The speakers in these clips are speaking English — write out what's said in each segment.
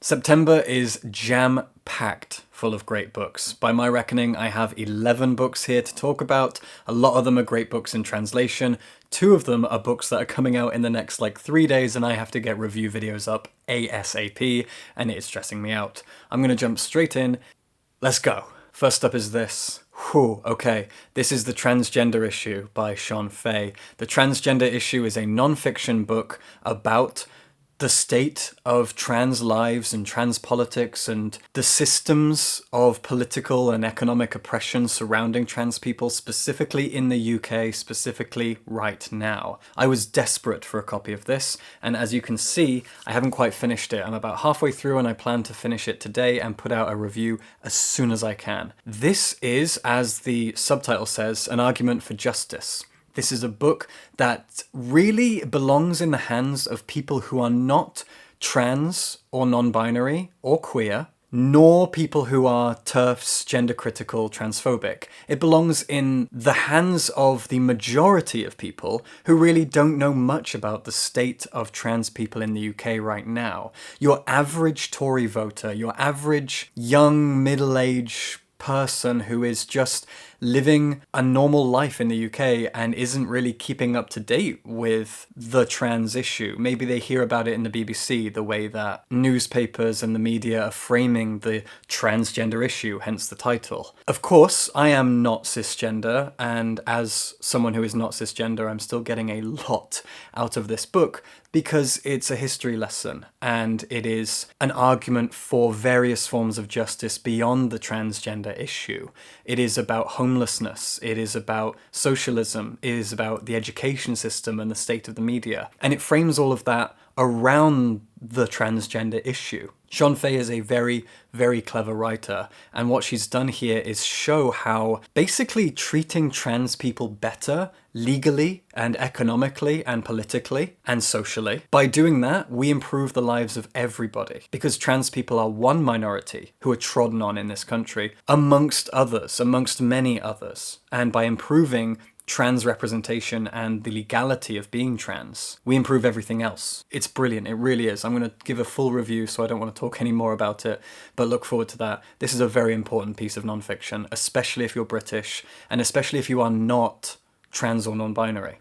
September is jam-packed full of great books. By my reckoning, I have 11 books here to talk about. A lot of them are great books in translation. 2 of them are books that are coming out in the next 3 days, and I have to get review videos up ASAP, and it's stressing me out. I'm gonna jump straight in. Let's go. First up is this. Whew, okay. This is The Transgender Issue by Sean Fay. The Transgender Issue is a non-fiction book about the state of trans lives and trans politics and the systems of political and economic oppression surrounding trans people, specifically in the UK, specifically right now. I was desperate for a copy of this, and as you can see, I haven't quite finished it. I'm about halfway through and I plan to finish it today and put out a review as soon as I can. This is, as the subtitle says, an argument for justice. This is a book that really belongs in the hands of people who are not trans or non-binary or queer, nor people who are TERFs, gender-critical, transphobic. It belongs in the hands of the majority of people who really don't know much about the state of trans people in the UK right now. Your average Tory voter, your average young middle-aged person who is just living a normal life in the UK and isn't really keeping up to date with the trans issue. Maybe they hear about it in the BBC, the way that newspapers and the media are framing the transgender issue, hence the title. Of course, I am not cisgender, and as someone who is not cisgender, I'm still getting a lot out of this book because it's a history lesson and it is an argument for various forms of justice beyond the transgender issue. It is about homelessness, it is about socialism, it is about the education system and the state of the media. And it frames all of that around the transgender issue. Sean Fay is a very, very clever writer, and what she's done here is show how basically treating trans people better legally and economically and politically and socially. By doing that, we improve the lives of everybody, because trans people are one minority who are trodden on in this country amongst others, amongst many others. And by improving trans representation and the legality of being trans, we improve everything else. It's brilliant, it really is. I'm going to give a full review, so I don't want to talk any more about it, but look forward to that. This is a very important piece of non-fiction, especially if you're British, and especially if you are not trans or non-binary.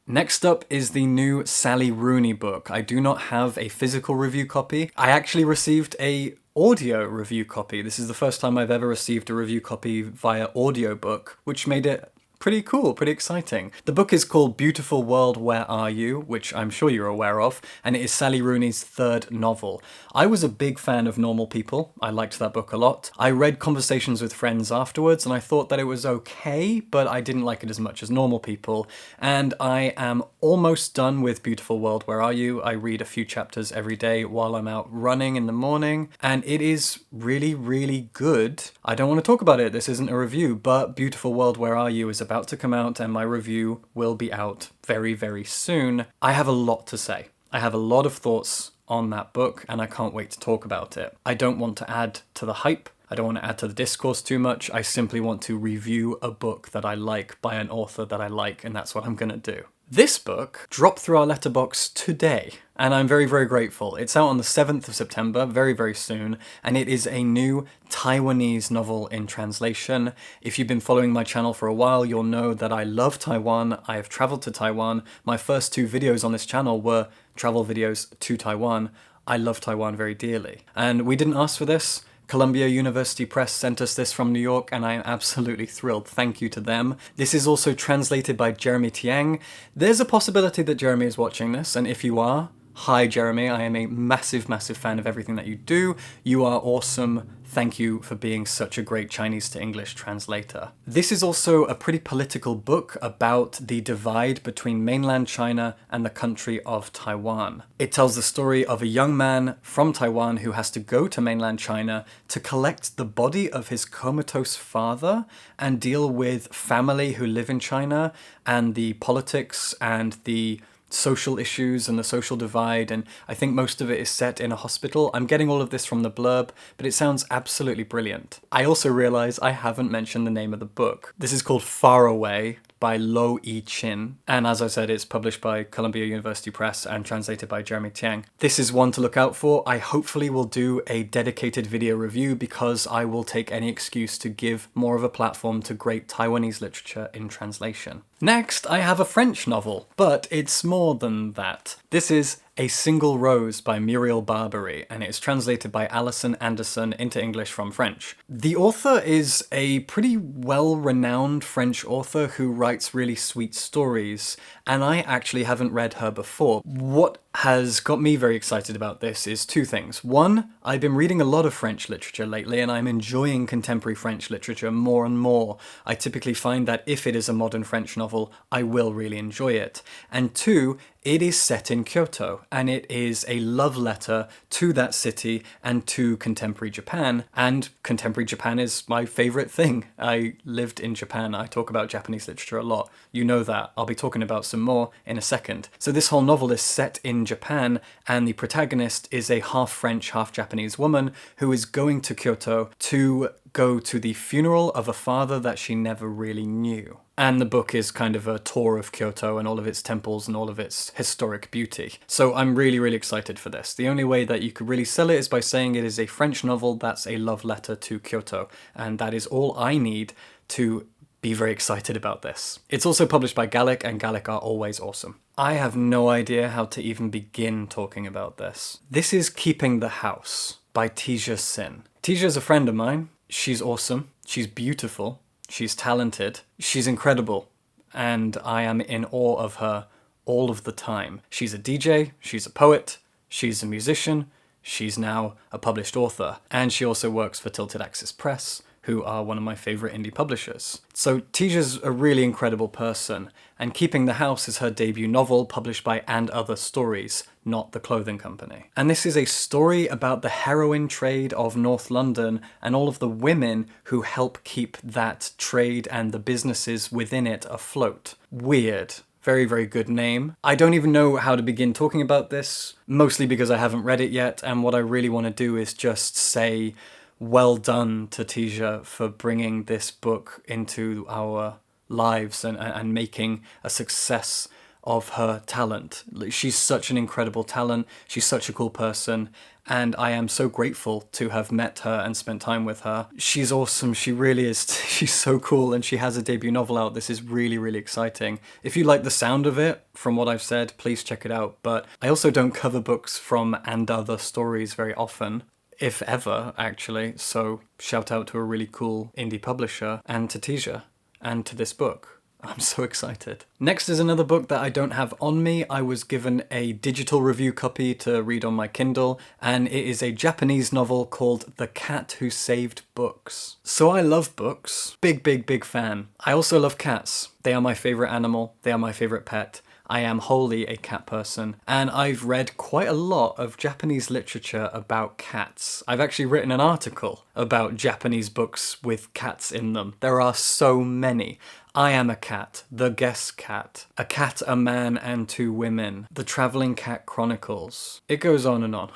Next up is the new Sally Rooney book. I do not have a physical review copy. I actually received a audio review copy. This is the first time I've ever received a review copy via audiobook, which made it pretty cool, pretty exciting. The book is called Beautiful World, Where Are You?, which I'm sure you're aware of, and it is Sally Rooney's 3rd novel. I was a big fan of Normal People. I liked that book a lot. I read Conversations with Friends afterwards, and I thought that it was okay, but I didn't like it as much as Normal People. And I am almost done with Beautiful World, Where Are You? I read a few chapters every day while I'm out running in the morning, and it is really, really good. I don't want to talk about it, this isn't a review, but Beautiful World, Where Are You? Is about to come out, and my review will be out very, very soon. I have a lot to say. I have a lot of thoughts on that book, and I can't wait to talk about it. I don't want to add to the hype. I don't want to add to the discourse too much. I simply want to review a book that I like by an author that I like, and that's what I'm gonna do. This book dropped through our letterbox today, and I'm very, very grateful. It's out on the 7th of September, very, very soon, and it is a new Taiwanese novel in translation. If you've been following my channel for a while, you'll know that I love Taiwan. I have traveled to Taiwan. My first 2 videos on this channel were travel videos to Taiwan. I love Taiwan very dearly. And we didn't ask for this. Columbia University Press sent us this from New York, and I am absolutely thrilled. Thank you to them. This is also translated by Jeremy Tiang. There's a possibility that Jeremy is watching this, and if you are, hi Jeremy, I am a massive, massive fan of everything that you do. You are awesome. Thank you for being such a great Chinese to English translator. This is also a pretty political book about the divide between mainland China and the country of Taiwan. It tells the story of a young man from Taiwan who has to go to mainland China to collect the body of his comatose father and deal with family who live in China and the politics and the social issues and the social divide, and I think most of it is set in a hospital. I'm getting all of this from the blurb, but it sounds absolutely brilliant. I also realise I haven't mentioned the name of the book. This is called Far Away by Lo Yi Chin. And as I said, it's published by Columbia University Press and translated by Jeremy Tiang. This is one to look out for. I hopefully will do a dedicated video review because I will take any excuse to give more of a platform to great Taiwanese literature in translation. Next, I have a French novel, but it's more than that. This is A Single Rose by Muriel Barbary, and it's translated by Alison Anderson into English from French. The author is a pretty well-renowned French author who writes really sweet stories, and I actually haven't read her before. What has got me very excited about this is two things. One, I've been reading a lot of French literature lately, and I'm enjoying contemporary French literature more and more. I typically find that if it is a modern French novel, I will really enjoy it. And two, it is set in Kyoto, and it is a love letter to that city and to contemporary Japan, and contemporary Japan is my favourite thing. I lived in Japan, I talk about Japanese literature a lot. You know that. I'll be talking about some more in a second. So this whole novel is set in Japan, and the protagonist is a half French, half Japanese woman who is going to Kyoto to go to the funeral of a father that she never really knew. And the book is kind of a tour of Kyoto and all of its temples and all of its historic beauty. So I'm really, really excited for this. The only way that you could really sell it is by saying it is a French novel that's a love letter to Kyoto. And that is all I need to be very excited about this. It's also published by Gallic, and Gallic are always awesome. I have no idea how to even begin talking about this. This is Keeping the House by Tija Sin. Tija's a friend of mine. She's awesome. She's beautiful. She's talented, she's incredible, and I am in awe of her all of the time. She's a DJ, she's a poet, she's a musician, she's now a published author, and she also works for Tilted Axis Press, who are one of my favourite indie publishers. So Tija's a really incredible person, and Keeping the House is her debut novel published by And Other Stories, not the clothing company. And this is a story about the heroin trade of North London and all of the women who help keep that trade and the businesses within it afloat. Weird. Very, very good name. I don't even know how to begin talking about this, mostly because I haven't read it yet, and what I really want to do is just say well done to Tija for bringing this book into our lives and making a success of her talent. She's such an incredible talent, she's such a cool person, and I am so grateful to have met her and spent time with her. She's awesome, she really is, she's so cool, and she has a debut novel out. This is really, really exciting. If you like the sound of it, from what I've said, please check it out, but I also don't cover books from And Other Stories very often, if ever, actually, so shout out to a really cool indie publisher, and to Tija, and to this book. I'm so excited. Next is another book that I don't have on me. I was given a digital review copy to read on my Kindle, and it is a Japanese novel called The Cat Who Saved Books. So I love books. Big, big, big fan. I also love cats. They are my favourite animal. They are my favourite pet. I am wholly a cat person, and I've read quite a lot of Japanese literature about cats. I've actually written an article about Japanese books with cats in them. There are so many. I Am a Cat, The Guess Cat, A Cat, a Man and Two Women, The Travelling Cat Chronicles. It goes on and on.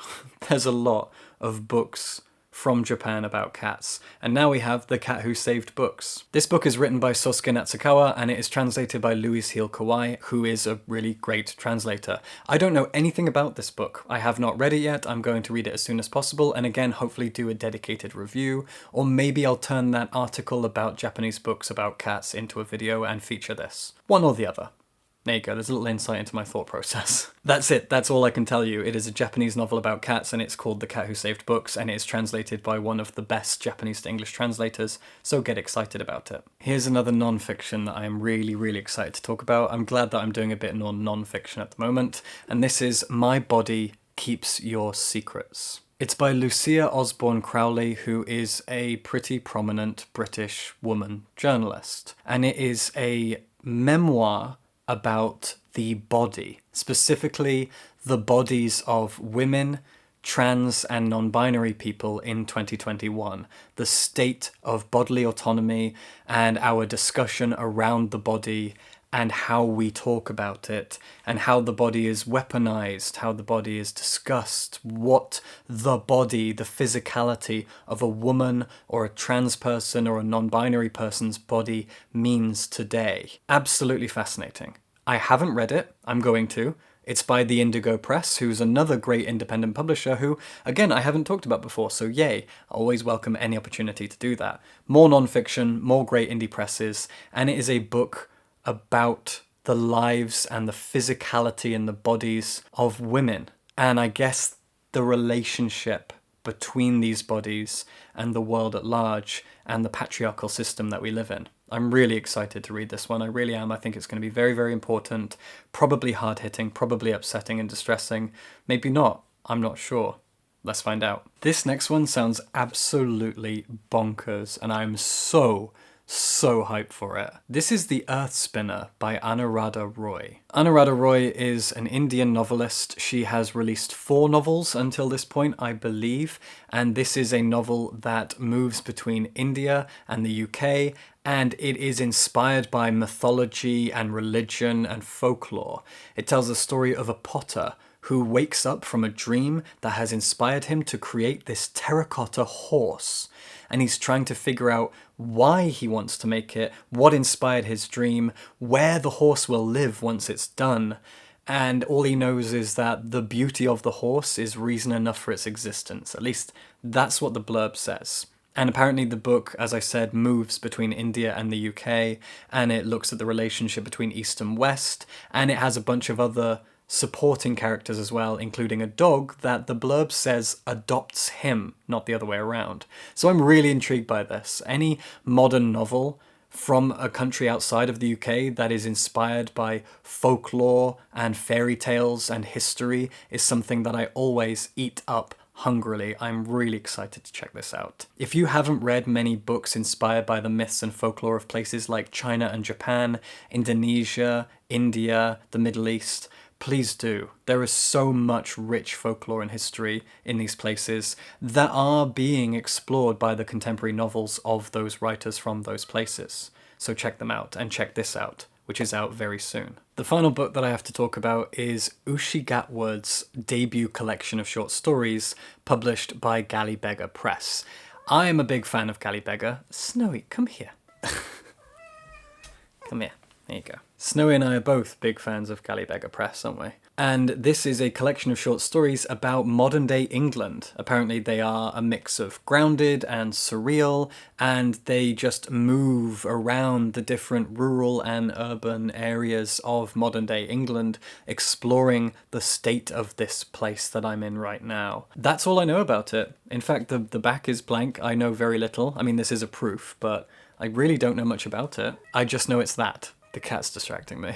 There's a lot of books from Japan about cats. And now we have The Cat Who Saved Books. This book is written by Sosuke Natsukawa, and it is translated by Louise Heel Kawai, who is a really great translator. I don't know anything about this book. I have not read it yet. I'm going to read it as soon as possible, and again, hopefully do a dedicated review, or maybe I'll turn that article about Japanese books about cats into a video and feature this. One or the other. There you go, there's a little insight into my thought process. That's it, that's all I can tell you. It is a Japanese novel about cats, and it's called The Cat Who Saved Books, and it is translated by one of the best Japanese to English translators, so get excited about it. Here's another non-fiction that I am really, really excited to talk about. I'm glad that I'm doing a bit more non-fiction at the moment, and this is My Body Keeps Your Secrets. It's by Lucia Osborne Crowley, who is a pretty prominent British woman journalist, and it is a memoir about the body, specifically the bodies of women, trans and non-binary people in 2021, the state of bodily autonomy and our discussion around the body and how we talk about it, and how the body is weaponized, how the body is discussed, what the body, the physicality of a woman or a trans person or a non-binary person's body means today. Absolutely fascinating. I haven't read it. I'm going to. It's by the Indigo Press, who's another great independent publisher who, again, I haven't talked about before, so yay. I always welcome any opportunity to do that. More non-fiction, more great indie presses, and it is a book about the lives and the physicality and the bodies of women. And I guess the relationship between these bodies and the world at large and the patriarchal system that we live in. I'm really excited to read this one. I really am. I think it's going to be very, very important, probably hard-hitting, probably upsetting and distressing. Maybe not. I'm not sure. Let's find out. This next one sounds absolutely bonkers, and I'm so hyped for it. This is The Earth Spinner by Anuradha Roy. Anuradha Roy is an Indian novelist. She has released 4 novels until this point, I believe, and this is a novel that moves between India and the UK, and it is inspired by mythology and religion and folklore. It tells the story of a potter who wakes up from a dream that has inspired him to create this terracotta horse. And he's trying to figure out why he wants to make it, what inspired his dream, where the horse will live once it's done. And all he knows is that the beauty of the horse is reason enough for its existence. At least that's what the blurb says. And apparently the book, as I said, moves between India and the UK, and it looks at the relationship between East and West, and it has a bunch of other supporting characters as well, including a dog that the blurb says adopts him, not the other way around. So I'm really intrigued by this. Any modern novel from a country outside of the UK that is inspired by folklore and fairy tales and history is something that I always eat up hungrily. I'm really excited to check this out. If you haven't read many books inspired by the myths and folklore of places like China and Japan, Indonesia, India, the Middle East, please do. There is so much rich folklore and history in these places that are being explored by the contemporary novels of those writers from those places. So check them out, and check this out, which is out very soon. The final book that I have to talk about is Ushi Gatwood's debut collection of short stories published by Galley Beggar Press. I am a big fan of Galley Beggar. Snowy, come here. Come here. There you go. Snowy and I are both big fans of Galley Beggar Press, aren't we? And this is a collection of short stories about modern-day England. Apparently they are a mix of grounded and surreal, and they just move around the different rural and urban areas of modern-day England, exploring the state of this place that I'm in right now. That's all I know about it. In fact, the back is blank. I know very little. I mean, this is a proof, but I really don't know much about it. I just know it's that. The cat's distracting me.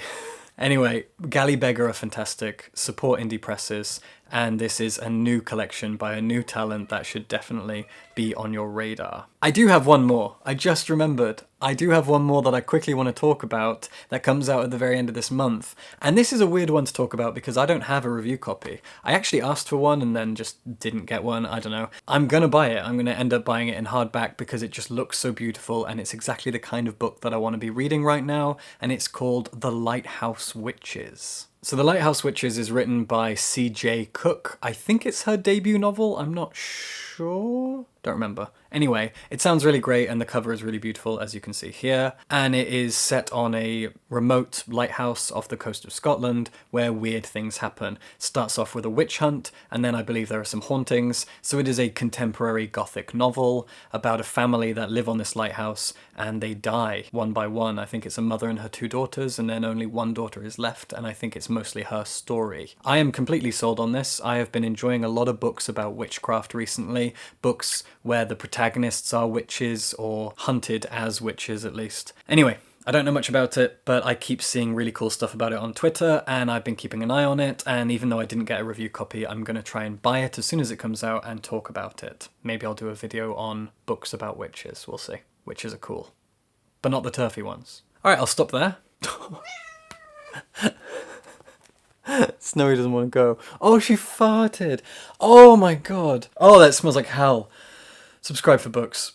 Anyway, Galley Beggar are fantastic, support indie presses, and this is a new collection by a new talent that should definitely be on your radar. I do have one more. I just remembered. I do have one more that I quickly want to talk about that comes out at the very end of this month. And this is a weird one to talk about because I don't have a review copy. I actually asked for one and then just didn't get one. I don't know. I'm gonna buy it. I'm gonna end up buying it in hardback because it just looks so beautiful and it's exactly the kind of book that I want to be reading right now. And it's called The Lighthouse Witches. So The Lighthouse Witches is written by C.J. Cook. I think it's her debut novel. I'm not sure. Don't remember. Anyway, it sounds really great and the cover is really beautiful, as you can see here. And it is set on a remote lighthouse off the coast of Scotland where weird things happen. Starts off with a witch hunt, and then I believe there are some hauntings. So it is a contemporary gothic novel about a family that live on this lighthouse and they die one by one. I think it's a mother and her 2 daughters, and then only one daughter is left, and I think it's mostly her story. I am completely sold on this. I have been enjoying a lot of books about witchcraft recently, books where the protagonists are witches, or hunted as witches at least. Anyway, I don't know much about it, but I keep seeing really cool stuff about it on Twitter, and I've been keeping an eye on it, and even though I didn't get a review copy, I'm going to try and buy it as soon as it comes out and talk about it. Maybe I'll do a video on books about witches, we'll see. Witches are cool. But not the turfy ones. Alright, I'll stop there. Snowy doesn't want to go. Oh, she farted. Oh my god. Oh, that smells like hell. Subscribe for books.